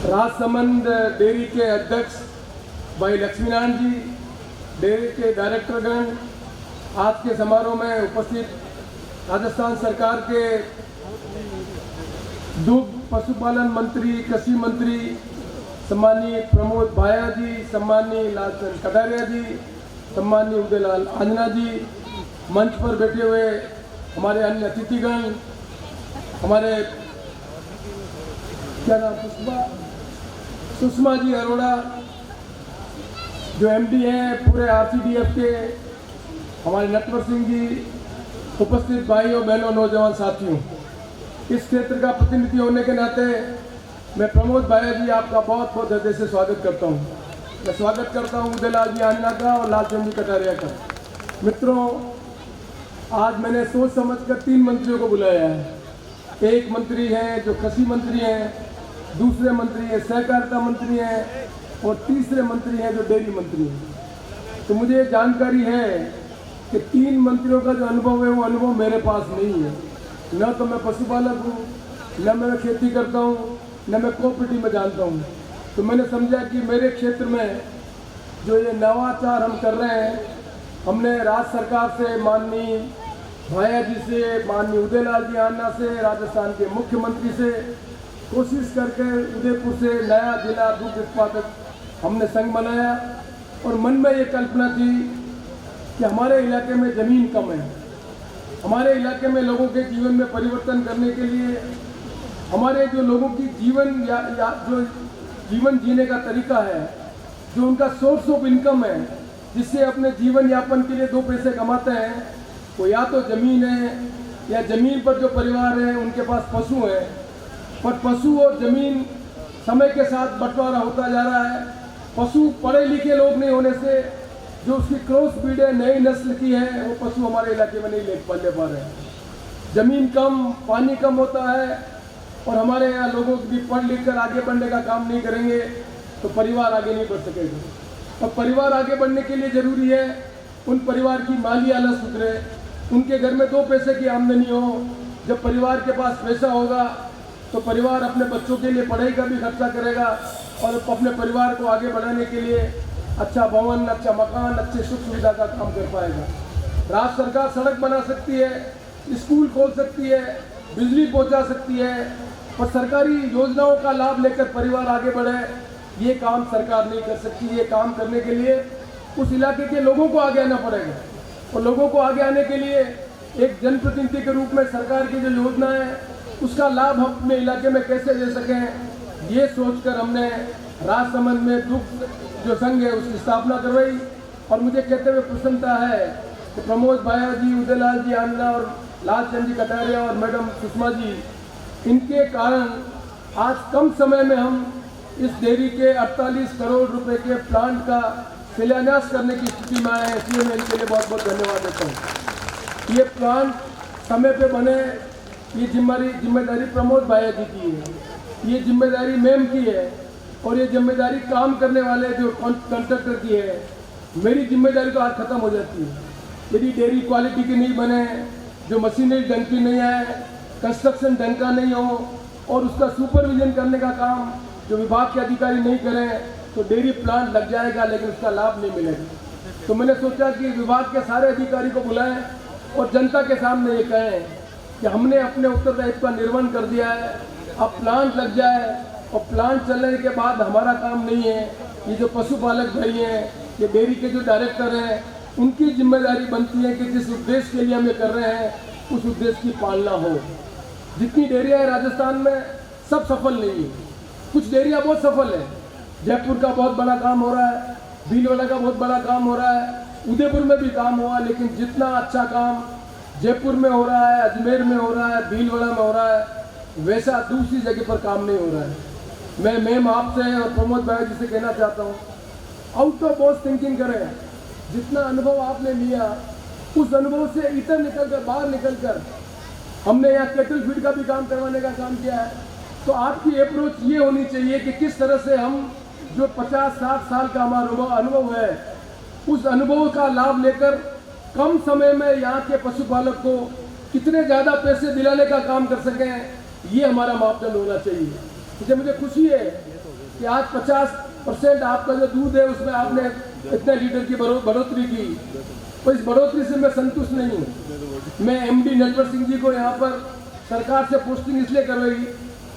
Rajsamand dairy के अध्यक्ष भाई लक्ष्मीनारायण जी, डेयरी के डायरेक्टरगण, आज के समारोह में उपस्थित राजस्थान सरकार के दुग्ध पशुपालन मंत्री, कृषि मंत्री सम्मानीय प्रमोद भाया जी, सम्मानीय लालचंद कटारिया जी, सम्मानीय उदयलाल आंजना जी, मंच पर बैठे हुए हमारे अन्य अतिथिगण, हमारे क्या नाम सुषमा जी अरोड़ा जो एमडी हैं पूरे आरसीडीएफ के, हमारे नटवर सिंह जी, उपस्थित भाइयों बहनों नौजवान साथियों, इस क्षेत्र का प्रतिनिधि होने के नाते मैं प्रमोद भाया जी आपका बहुत बहुत हृदय से स्वागत करता हूं। मैं स्वागत करता हूं उदयलाल जी आंजना का और लालचंद जी कटारिया का। मित्रों, आज मैंने सोच समझकर 3 मंत्रियों को बुलाया है। एक मंत्री हैं जो कृषि मंत्री हैं, दूसरे मंत्री हैं सहकारिता मंत्री हैं और तीसरे मंत्री हैं जो डेयरी मंत्री हैं। तो मुझे जानकारी है कि 3 मंत्रियों का जो अनुभव है वो अनुभव मेरे पास नहीं है। न तो मैं पशुपालक हूँ, न मैं खेती करता हूँ, न मैं कोऑपरेटिव में जानता हूँ। तो मैंने समझा कि मेरे क्षेत्र में जो ये नवाचार हम कर रहे हैं, हमने राज्य सरकार से, माननीय भाया जी से, माननीय उदयलाल जी आंजना से, राजस्थान के मुख्यमंत्री से कोशिश करके उदयपुर से नया जिला दुग्ध उत्पादक हमने संघ बनाया और मन में ये कल्पना थी कि हमारे इलाके में ज़मीन कम है, हमारे इलाके में लोगों के जीवन में परिवर्तन करने के लिए, हमारे जो लोगों की जीवन जो जीवन जीने का तरीका है, जो उनका सोर्स ऑफ इनकम है, जिससे अपने जीवन यापन के लिए 2 पैसे कमाते हैं, वो या तो ज़मीन है या ज़मीन पर जो परिवार है उनके पास पशु है, पर पशु और ज़मीन समय के साथ बंटवारा होता जा रहा है। पशु पढ़े लिखे लोग नहीं होने से जो उसकी क्रॉस ब्रीड है, नई नस्ल की है, वो पशु हमारे इलाके में नहीं ले पा रहे हैं। ज़मीन कम, पानी कम होता है और हमारे यहाँ लोगों भी पढ़ लिख कर आगे बढ़ने का काम नहीं करेंगे तो परिवार आगे नहीं बढ़ सकेगा। और परिवार आगे बढ़ने के लिए ज़रूरी है उन परिवार की माली हालत सुधरे, उनके घर में 2 पैसे की आमदनी हो। जब परिवार के पास पैसा होगा तो परिवार अपने बच्चों के लिए पढ़ाई का भी खर्चा करेगा और अपने परिवार को आगे बढ़ाने के लिए अच्छा भवन, अच्छा मकान, अच्छे सुख सुविधा का काम कर पाएगा। राज्य सरकार सड़क बना सकती है, स्कूल खोल सकती है, बिजली पहुंचा सकती है, पर सरकारी योजनाओं का लाभ लेकर परिवार आगे बढ़े, ये काम सरकार नहीं कर सकती। ये काम करने के लिए उस इलाके के लोगों को आगे आना पड़ेगा और लोगों को आगे आने के लिए एक जनप्रतिनिधि के रूप में सरकार की जो योजना है उसका लाभ हम अपने इलाके में कैसे दे सकें, ये सोचकर हमने राजसमंद में दुग्ध जो संघ है उसकी स्थापना करवाई। और मुझे कहते हुए प्रसन्नता है कि प्रमोद भाया जी, उदयलाल जी आंजना और लालचंद जी कटारिया और मैडम सुषमा जी, इनके कारण आज कम समय में हम इस डेयरी के 48 करोड़ रुपए के प्लांट का शिलान्यास करने की स्थिति में आए हैं। इसलिए मैं इनके लिए बहुत बहुत धन्यवाद देता हूँ। ये प्लांट समय पे बने, ये जिम्मेदारी प्रमोद भाया जी की है, ये जिम्मेदारी मैम की है और ये जिम्मेदारी काम करने वाले जो कॉन्ट्रैक्टर की है। मेरी जिम्मेदारी तो आज खत्म हो जाती है। यदि डेयरी क्वालिटी की नहीं बने, जो मशीनरी ढंग की नहीं आए, कंस्ट्रक्शन ढंग का नहीं हो और उसका सुपरविजन करने का काम जो विभाग के अधिकारी नहीं करें तो डेयरी प्लांट लग जाएगा लेकिन उसका लाभ नहीं मिलेगा। तो मैंने सोचा कि विभाग के सारे अधिकारी को बुलाएं और जनता के सामने ये कहें कि हमने अपने उत्तरदायित्व का निर्वहन कर दिया है, अब प्लांट लग जाए और प्लांट चलने के बाद हमारा काम नहीं है। ये जो पशुपालक भाई हैं, ये डेयरी के जो डायरेक्टर हैं, उनकी जिम्मेदारी बनती है कि जिस उद्देश्य के लिए हम ये कर रहे हैं उस उद्देश्य की पालना हो। जितनी डेयरियाँ हैं राजस्थान में सब सफल नहीं है, कुछ डेयरियाँ बहुत सफल है। जयपुर का बहुत बड़ा काम हो रहा है, भीलवाड़ा का बहुत बड़ा काम हो रहा है, उदयपुर में भी काम हुआ, लेकिन जितना अच्छा काम जयपुर में हो रहा है, अजमेर में हो रहा है, भीलवाड़ा में हो रहा है, वैसा दूसरी जगह पर काम नहीं हो रहा है। मैं मैम आपसे और प्रमोद भाई जी से कहना चाहता हूँ, आउट ऑफ बॉक्स थिंकिंग करें। जितना अनुभव आपने लिया उस अनुभव से इधर निकलकर, बाहर निकलकर हमने यहाँ कैटल फीड का भी काम करवाने का काम किया है। तो आपकी अप्रोच ये होनी चाहिए कि किस तरह से हम जो 50-60 साल का हमारा अनुभव है उस अनुभव का लाभ लेकर कम समय में यहाँ के पशुपालक को कितने ज़्यादा पैसे दिलाने का काम कर सकें, ये हमारा मापदंड होना चाहिए। इसलिए मुझे खुशी है कि आज 50% आपका जो दूध है उसमें आपने इतने लीटर की बढ़ोतरी की। तो इस बढ़ोतरी से मैं संतुष्ट नहीं हूँ। मैं एमडी नटवर सिंह जी को यहाँ पर सरकार से पोस्टिंग इसलिए करवाई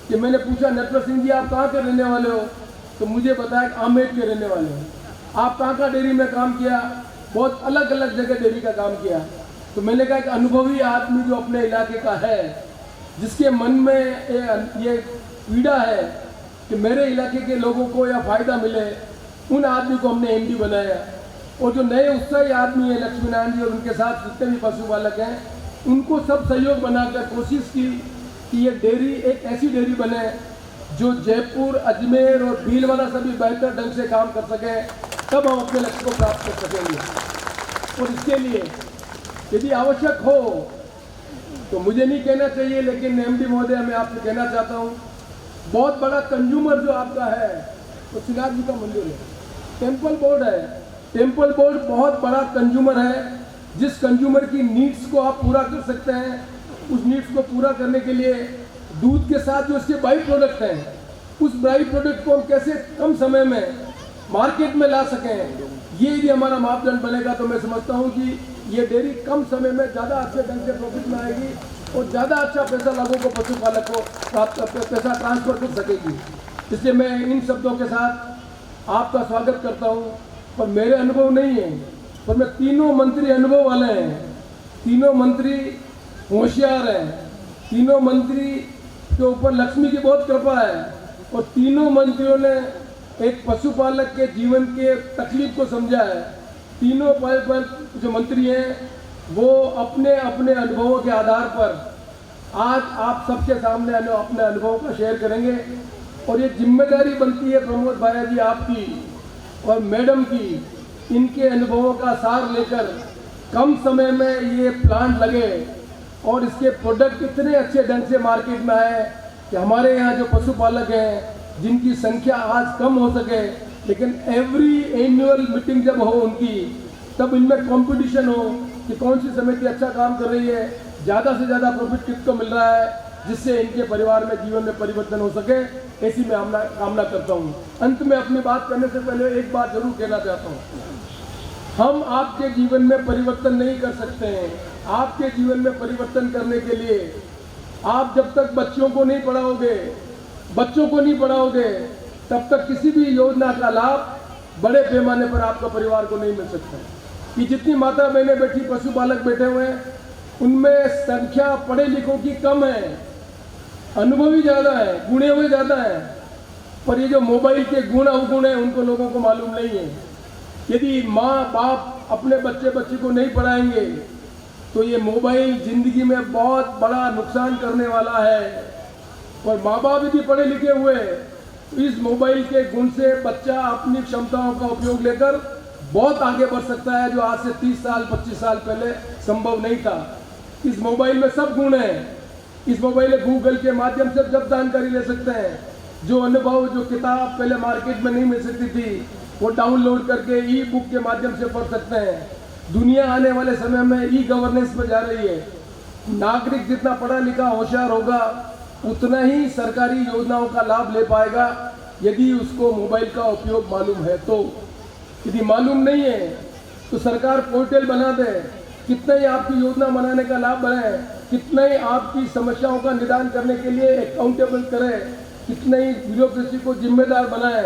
कि मैंने पूछा, नटवर सिंह जी आप कहाँ के रहने वाले हो? तो मुझे बताया कि आमेर के रहने वाले हो। आप कहाँ डेयरी में काम किया? बहुत अलग अलग जगह डेयरी का काम किया। तो मैंने कहा कि अनुभवी आदमी जो अपने इलाके का है, जिसके मन में ये पीड़ा है कि मेरे इलाके के लोगों को या फायदा मिले, उन आदमी को हमने एमडी बनाया। और जो नए उत्साही आदमी है लक्ष्मीनारायण जी और उनके साथ जितने भी पशुपालक हैं, उनको सब सहयोग बनाकर कोशिश की कि ये डेयरी एक ऐसी डेयरी बने जो जयपुर, अजमेर और भीलवाड़ा से भी बेहतर ढंग से काम कर सके, तब हम अपने लक्ष्य को प्राप्त कर सकेंगे। और इसके लिए यदि आवश्यक हो तो मुझे नहीं कहना चाहिए, लेकिन एमडी महोदय मैं आपसे कहना चाहता हूँ, बहुत बड़ा कंज्यूमर जो आपका है वो श्रीनाथ जी का मंदिर है, टेम्पल बोर्ड है। टेम्पल बोर्ड बहुत बड़ा कंज्यूमर है, जिस कंज्यूमर की नीड्स को आप पूरा कर सकते हैं। उस नीड्स को पूरा करने के लिए दूध के साथ जो इसके बाई प्रोडक्ट हैं, उस बाई प्रोडक्ट को हम कैसे कम समय में मार्केट में ला सकें, ये यदि हमारा मापदंड बनेगा तो मैं समझता हूँ कि ये डेयरी कम समय में ज़्यादा अच्छे ढंग से प्रॉफिट में आएगी और ज़्यादा अच्छा पैसा लोगों को, पशुपालक को पैसा ट्रांसफर कर सकेगी। इसलिए मैं इन शब्दों के साथ आपका स्वागत करता हूँ। पर मेरे अनुभव नहीं है, पर मैं तीनों मंत्री अनुभव वाले हैं, तीनों मंत्री होशियार हैं, तीनों मंत्री के ऊपर लक्ष्मी की बहुत कृपा है और तीनों मंत्रियों ने एक पशुपालक के जीवन के तकलीफ को समझा है। तीनों पर जो मंत्री हैं वो अपने अपने अनुभवों के आधार पर आज आप सबके सामने अपने अनुभवों का शेयर करेंगे। और ये जिम्मेदारी बनती है प्रमोद भाया जी आपकी और मैडम की, इनके अनुभवों का सार लेकर कम समय में ये प्लांट लगे और इसके प्रोडक्ट इतने अच्छे ढंग से मार्केट में आए कि हमारे यहाँ जो पशुपालक हैं जिनकी संख्या आज कम हो सके, लेकिन एवरी एनुअल मीटिंग जब हो उनकी, तब इनमें कंपटीशन हो कि कौन सी समिति अच्छा काम कर रही है, ज़्यादा से ज़्यादा प्रॉफिट किसको मिल रहा है, जिससे इनके परिवार में जीवन में परिवर्तन हो सके, ऐसी मैं कामना करता हूँ। अंत में अपनी बात करने से पहले एक बात जरूर कहना चाहता हूँ, हम आपके जीवन में परिवर्तन नहीं कर सकते हैं। आपके जीवन में परिवर्तन करने के लिए आप जब तक बच्चों को नहीं पढ़ाओगे तब तक किसी भी योजना का लाभ बड़े पैमाने पर आपका परिवार को नहीं मिल सकता। कि जितनी माता बहनें बैठी, पशुपालक बैठे हुए हैं, उनमें संख्या पढ़े लिखों की कम है, अनुभवी ज़्यादा है, गुणे हुए ज़्यादा है, पर ये जो मोबाइल के गुण अवगुण है उनको लोगों को मालूम नहीं है। यदि माँ बाप अपने बच्ची को नहीं पढ़ाएंगे तो ये मोबाइल जिंदगी में बहुत बड़ा नुकसान करने वाला है। और माँ बाप यदि पढ़े लिखे हुए तो इस मोबाइल के गुण से बच्चा अपनी क्षमताओं का उपयोग लेकर बहुत आगे बढ़ सकता है, जो आज से 30 साल 25 साल पहले संभव नहीं था। इस मोबाइल में सब गुण हैं। इस मोबाइल गूगल के माध्यम से जब जानकारी ले सकते हैं, जो अनुभव, जो किताब पहले मार्केट में नहीं मिल सकती थी, वो डाउनलोड करके ई बुक के माध्यम से पढ़ सकते हैं। दुनिया आने वाले समय में ई गवर्नेंस पर जा रही है। नागरिक जितना पढ़ा लिखा होशियार होगा उतना ही सरकारी योजनाओं का लाभ ले पाएगा, यदि उसको मोबाइल का उपयोग मालूम है तो। यदि मालूम नहीं है तो सरकार पोर्टल बना दे, कितना ही आपकी योजना बनाने का लाभ बनाए, कितना ही आपकी समस्याओं का निदान करने के लिए अकाउंटेबल करे, कितना ही ब्यूरोक्रेसी को जिम्मेदार बनाए।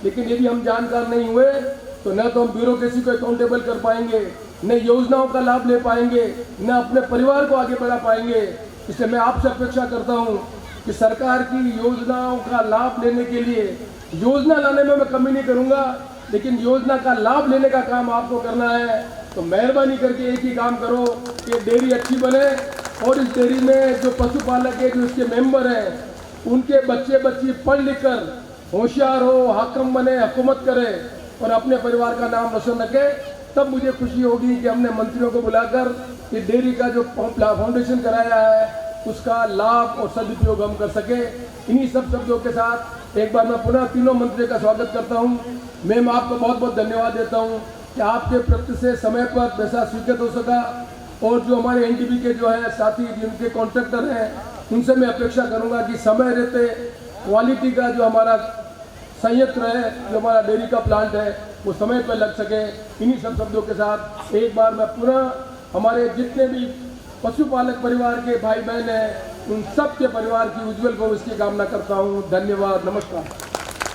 लेकिन यदि हम जानकार नहीं हुए तो न तो हम ब्यूरोक्रेसी को अकाउंटेबल कर पाएंगे, न योजनाओं का लाभ ले पाएंगे, न अपने परिवार को आगे बढ़ा पाएंगे। इसलिए मैं आपसे अपेक्षा करता हूं कि सरकार की योजनाओं का लाभ लेने के लिए, योजना लाने में मैं कमी नहीं करूंगा, लेकिन योजना का लाभ लेने का काम आपको करना है। तो मेहरबानी करके एक ही काम करो कि डेयरी अच्छी बने और इस डेयरी में जो पशुपालक है, जो इसके मेंबर हैं, उनके बच्ची पढ़ लिख कर होशियार हो, हाकिम बने, हुकूमत करे और अपने परिवार का नाम रोशन रखे। तब मुझे खुशी होगी कि हमने मंत्रियों को बुलाकर ये डेयरी का जो फाउंडेशन कराया है उसका लाभ और सदुपयोग हम कर सके। इन्हीं सब शब्दों के साथ एक बार मैं पुनः तीनों मंत्रियों का स्वागत करता हूँ। मैं आपको बहुत बहुत धन्यवाद देता हूँ कि आपके प्रति से समय पर पैसा स्वीकृत हो सका। और जो हमारे एनडीबी के जो है साथी, जिनके कॉन्ट्रैक्टर हैं, उनसे मैं अपेक्षा करूँगा कि समय रहते क्वालिटी का जो हमारा संयंत्र है, जो हमारा डेयरी का प्लांट है, वो समय पर लग सके। इन्हीं सब शब्दों के साथ एक बार मैं पुनः हमारे जितने भी पशुपालक परिवार के भाई बहन हैं, उन सब के परिवार की उज्जवल भविष्य की कामना करता हूँ। धन्यवाद, नमस्कार।